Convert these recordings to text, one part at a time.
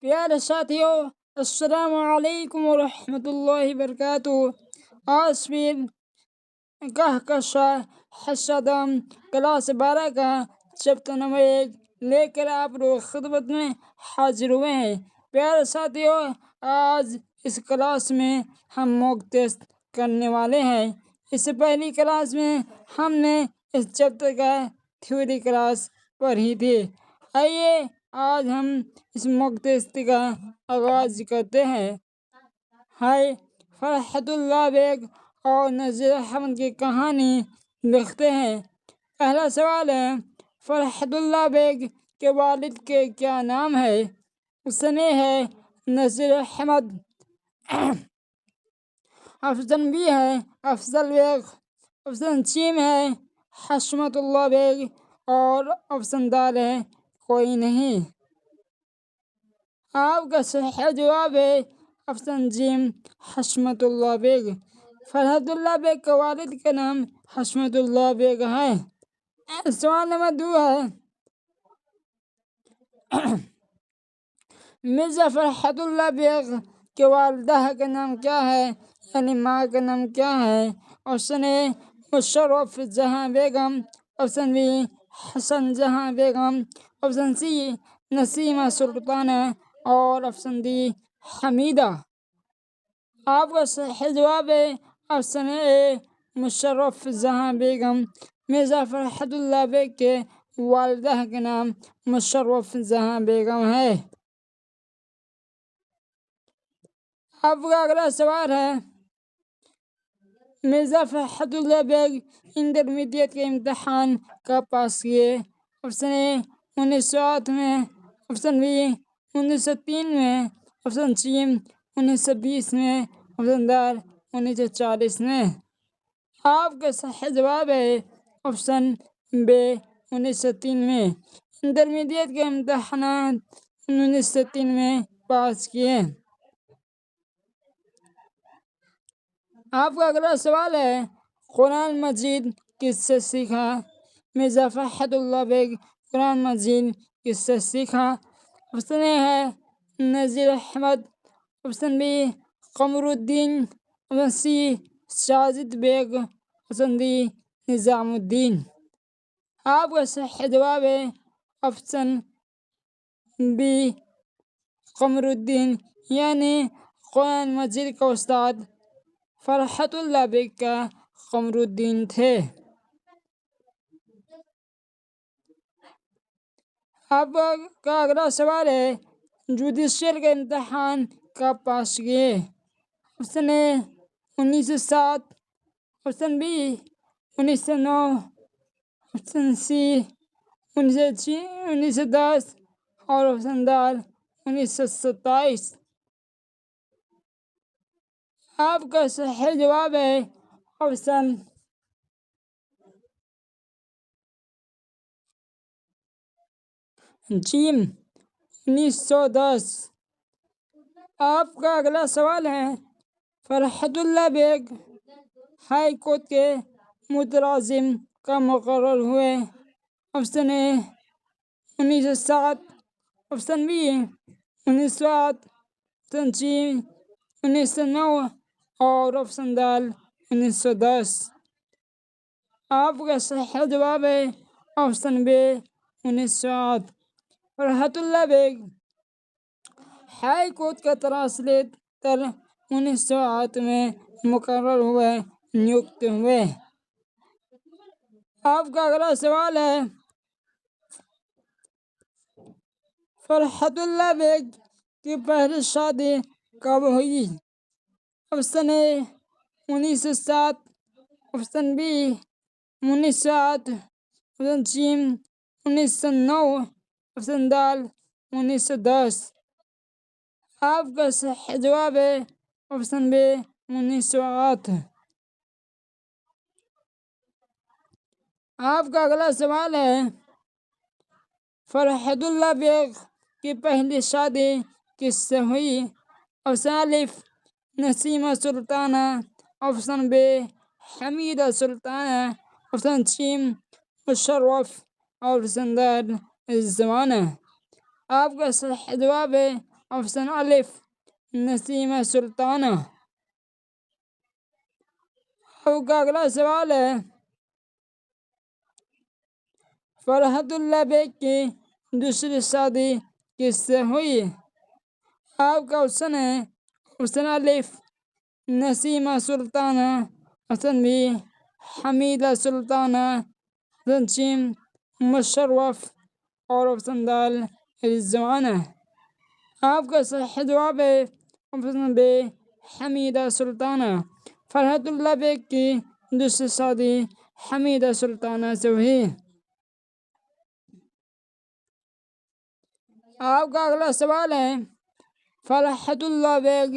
پیارے ساتھیوں، السلام علیکم ورحمۃ اللہ وبرکاتہ۔ آج پھر کہکشاں حصہ دم کلاس 12 کا چیپٹر نمبر 1 لے کر آپ لوگ خدمت میں حاضر ہوئے ہیں۔ پیارے ساتھیوں، آج اس کلاس میں ہم موک ٹیسٹ کرنے والے ہیں۔ اس سے پہلی کلاس میں ہم نے اس چیپٹر کا تھیوری کلاس پڑھی تھی۔ آئیے آج ہم اس موک ٹیسٹ کا آغاز کرتے ہیں۔ فرحت اللہ بیگ اور نذیر احمد کی کہانی لکھتے ہیں۔ پہلا سوال ہے، فرحت اللہ بیگ کے والد کے کیا نام ہے؟ اس نے ہے نذیر احمد۔ آپشن بی ہے افضل بیگ، آپشن سی ہے حشمت اللہ بیگ اور آپشن ڈی ہے کوئی نہیں۔ آپ کا صحیح جواب ہے آپشن جی حشمت اللہ بیگ۔ فرحت اللہ بیگ کے والد کا نام حشمت اللہ بیگ ہے۔ سوال نمبر 2 ہے، مرزا فرحت اللہ بیگ کے والدہ کا نام کیا ہے، یعنی ماں کا نام کیا ہے؟ آپشن اے مشرف جہاں بیگم، آپشن بی حسن جہاں بیگم، آپشن سی نسیمہ سلطانہ اور آپشن ڈی حمیدہ۔ آپ کا صحیح جواب ہے آپشن اے مشرف جہاں بیگم۔ مرزا فرحت اللہ بیگ کے والدہ کا نام مشرف جہاں بیگم ہے۔ آپ کا اگلا سوال ہے، مرزا فرحت اللہ بیگ انٹرمیڈیٹ کے امتحان کب پاس کیے؟ آپشن اے 1908 میں، آپشن بی 1903 میں، آپشن سی 1920 میں، آپشن ڈی 1940 میں۔ آپ کا صحیح جواب ہے آپشن بی 1903 میں۔ انٹرمیڈیٹ کے امتحانات 1903 میں پاس کیے۔ آپ کا اگلا سوال ہے، قرآن مجید کس سے سیکھا؟ مرزا فرحت اللہ بیگ قرآن مجید کس سے سیکھا؟ آپشن اے ہے Nazir Ahmed, option B Qamar Uddin, option C Sajid Baig, option D Nizam Uddin. آپ کا صحیح جواب ہے آپشن بی قمر الدین، یعنی قرآن مجید کا استاد فرحت اللہ بیگ کا قمر الدین تھے۔ آپ کا اگلا سوال ہے، جوڈیشل کا امتحان کب پاس کیے؟ Option A 1907، option be 1909، option C 1910 اور آپشن ڈی 1927۔ آپ کا صحیح جواب ہے آپشن جی 1910۔ آپ کا اگلا سوال ہے، فرحت اللہ بیگ ہائی کورٹ کے مترجم کب مقرر ہوئے؟ Option A 1907، option B 1908، option C 1909 اور آپشن ڈی 1910۔ آپ کا صحیح جواب ہے آپشن بی 1908۔ فرحت اللہ بیگ ہائی کورٹ کا ٹرانسلیٹر 1908 میں مقرر ہوئے، نیوکت ہوئے۔ آپ کا اگلا سوال ہے، فرحت اللہ بیگ کی پہلی شادی کب ہوئی؟ Option A 1907، option B 1908، option C 1909، option D 1910۔ آپ کا صحیح جواب ہے آپشن بی 1908۔ آپ کا اگلا سوال ہے، فرحت اللہ بیگ کی پہلی شادی کس سے ہوئی؟ آپشن الف نسیمہ سلطانہ، آپشن بی حمیدہ سلطانہ، آپشن سی مشرف اور آپشن ڈی رضوانہ۔ آپ کا صحیح جواب ہے آپشن الف نسیمہ سلطانہ۔ اب کا اگلا سوال ہے فرحت اللہ بیگ کی دوسری شادی کس سے ہوئی؟ آپ کا آپشن ہے آپشن الف نسیمہ سلطانہ، آپشن بی حمیدہ سلطانہ، آپشن سی مشرف اور آپشن دال رضوانہ۔ آپ کا صحیح جواب ہے آپشن بی حمیدہ سلطانہ۔ فرحت اللہ بیگ کی دوسری شادی حمیدہ سلطانہ سے ہوئی۔ آپ کا اگلا سوال ہے فرحت اللہ بیگ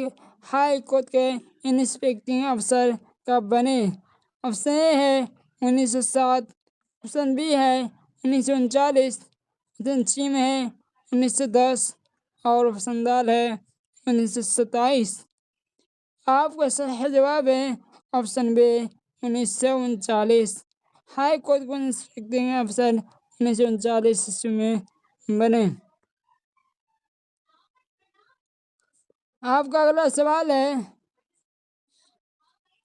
ہائی کورٹ کے انسپیکٹنگ افسر کب بنے؟ آپشن اے ہے 1907، آپشن بی ہے 1939، آپشن سی میں ہے 1910 اور آپشن دال ہے 1927۔ آپ کا صحیح جواب ہے آپشن بی 1939۔ ہائی کورٹ کے انسپیکٹنگ افسر 1939 عیسوی میں بنے۔ آپ کا اگلا سوال ہے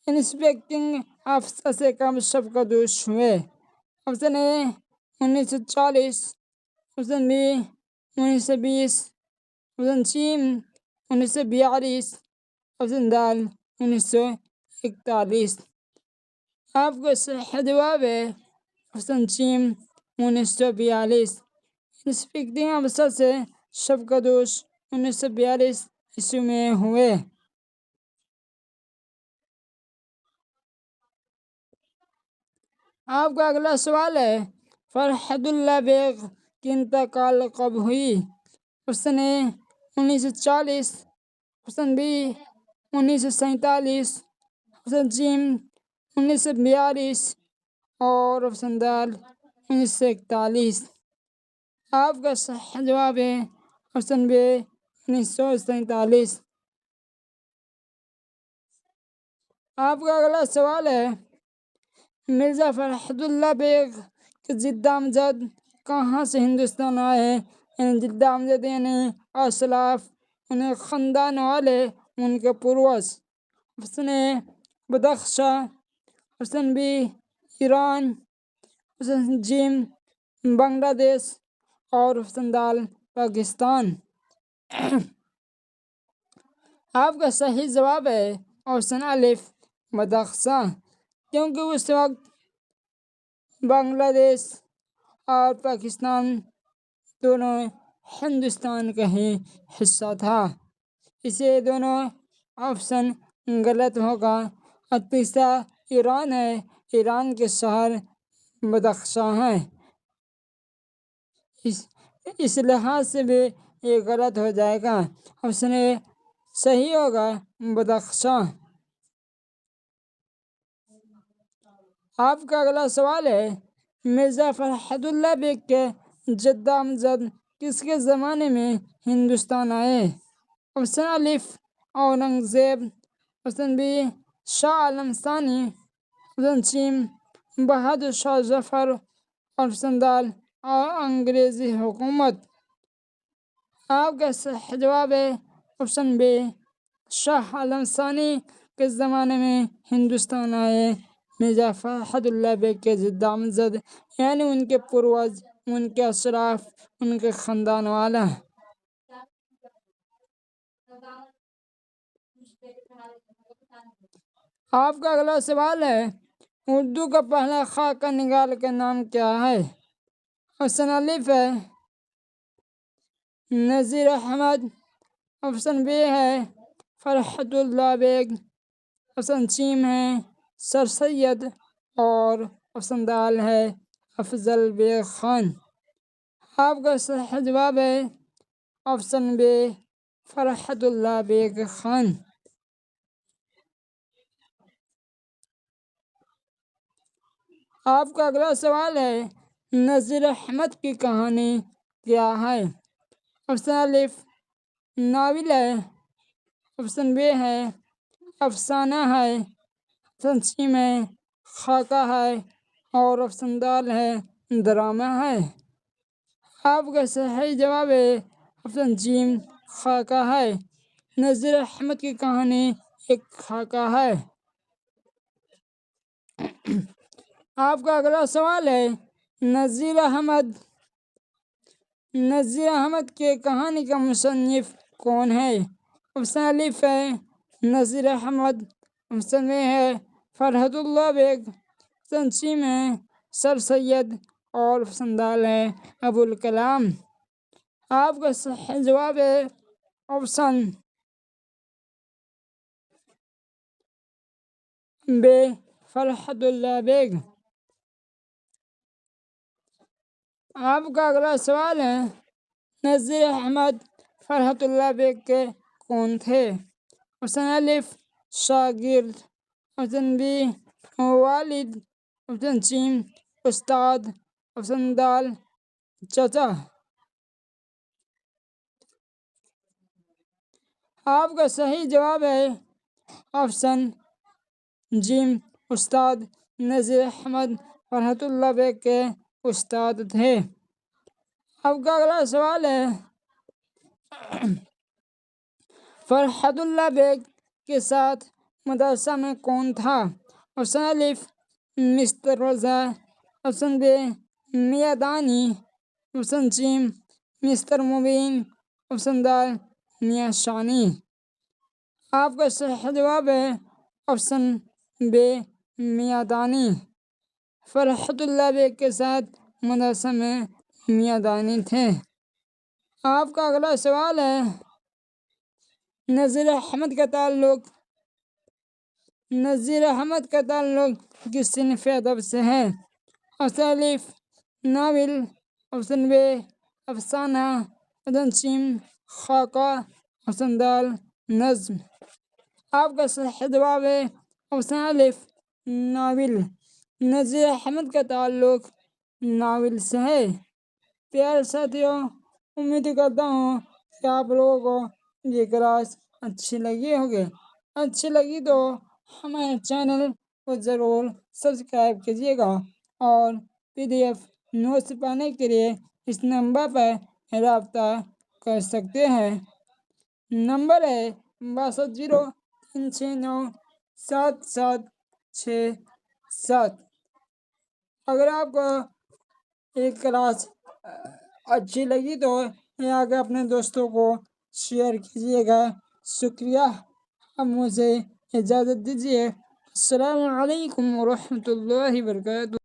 انسپیکٹنگ افسر سے کب شبکدوش ہوئے؟ Option A 1940، option B 1920، option C 1942، option دال 1941۔ آپ کا صحیح جواب ہے آپشن سی 1942۔ انسپیکٹنگ افسر سے شبکدوش 1942 عیسوی میں ہوئے۔ آپ کا اگلا سوال ہے فرحت اللہ بیگ کی انتقال کب ہوئی؟ Option A 1940، option be 1947، option C 1942 اور آپشن دال 1941۔ آپ کا صحیح جواب ہے آپشن بی 1947۔ آپ کا اگلا سوال ہے مرزا فرحت اللہ بیگ کے جد امجد کہاں سے ہندوستان آئے؟ یعنی جد امجد یعنی اسلاف، انہیں خاندان والے، ان کے پروج۔ Option A Badakhshan, option B Iran, option C Bangladesh اور آپشن دال پاکستان۔ آپ کا صحیح جواب ہے آپشن الف بدخشاں، کیونکہ اس وقت بنگلہ دیش اور پاکستان دونوں ہندوستان کا ہی حصہ تھا، اسے دونوں آپشن غلط ہوگا۔ اور تیسرا ایران ہے، ایران کے شہر بدخشاں ہے، اس لحاظ سے بھی یہ غلط ہو جائے گا۔ آپشن اے صحیح ہوگا بدخشاں۔ آپ کا اگلا سوال ہے مرزا فرحت اللہ بیگ کے جد امجد کس کے زمانے میں ہندوستان آئے؟ آپشن الف اورنگزیب، آپشن بی شاہ عالم ثانی، option C Bahadur Shah Zafar, option دال انگریزی حکومت۔ آپ کا صحیح جواب ہے آپشن بی شاہ عالم ثانی کے زمانے میں ہندوستان آئے مرزا فرحت اللہ بیگ کے جد امجد، یعنی ان کے پروج، ان کے اشراف، ان کے خاندان والا۔ آپ کا اگلا سوال ہے اردو کا پہلا خاکہ نگار کا نام کیا ہے؟ آپشن الف ہے نذیر احمد، آپشن بی ہے فرحت اللہ بیگ، آپشن سی ہے سر سید اور آپشن دال ہے افضل بیگ خان۔ آپ کا صحیح جواب ہے آپشن بی فرحت اللہ بیگ خان۔ آپ کا اگلا سوال ہے نذیر احمد کی کہانی کیا ہے؟ آپشن الف ناول ہے، آپشن بی ہے افسانہ ہے، آپشن سی میں خاکہ ہے اور آپشن دال ہے ڈرامہ ہے۔ آپ کا صحیح جواب ہے آپشن سی خاکہ ہے۔ نذیر احمد کی کہانی ایک خاکہ ہے۔ آپ کا اگلا سوال ہے نذیر احمد کے کہانی کا مصنف کون ہے؟ آپشن الف ہے نذیر احمد، آپشن بی ہے فرحت اللہ بیگ، آپشن سی میں سر سید اور آپشن دال ہے ابوالکلام۔ آپ کا صحیح جواب ہے آپشن بی فرحت اللہ بیگ۔ آپ کا اگلا سوال ہے نذیر احمد فرحت اللہ بیگ کے کون تھے؟ آپشن الف شاگرد، آپشن بی والد، آپشن سی استاد، آپشن دال چچا۔ آپ کا صحیح جواب ہے آپشن جیم استاد۔ نذیر احمد فرحت اللہ بیگ کے استاد تھے۔ آپ کا اگلا سوال ہے فرحت اللہ بیگ کے ساتھ مدرسہ میں کون تھا؟ آپشن الف مسٹر رضا، آپشن بی میاں دانی، آپشن سی مسٹر مبین، آپشن دال میاں ثانی۔ آپ کا صحیح جواب ہے آپشن بی میاں دانی۔ فرحت اللہ بیگ کے ساتھ مدرسہ میں میاں دانی تھے۔ آپ کا اگلا سوال ہے نذیر احمد کا تعلق کس صنف ادب سے ہے؟ آپشن الف ناول، آپشن بی افسانہ، آپشن سی خاکہ، آپشن دال نظم۔ آپ کا صحیح جواب ہے آپشن الف ناول۔ نذیر احمد کا تعلق ناول سے ہے۔ پیارے ساتھیوں، امید کرتا ہوں کہ آپ لوگوں کو یہ کلاس اچھی لگی ہوگی۔ اچھی لگی تو ہمارے چینل کو ضرور سبسکرائب کیجیے گا اور PDF نوٹس پانے کے لیے اس نمبر پر رابطہ کر سکتے ہیں۔ نمبر ہے 6203697767۔ اگر آپ کو یہ کلاس اچھی لگی تو یہ آگے اپنے دوستوں کو شیئر کیجیے گا۔ شکریہ۔ اب مجھے اجازت دیجیے۔ السلام علیکم ورحمۃ اللہ وبرکاتہ۔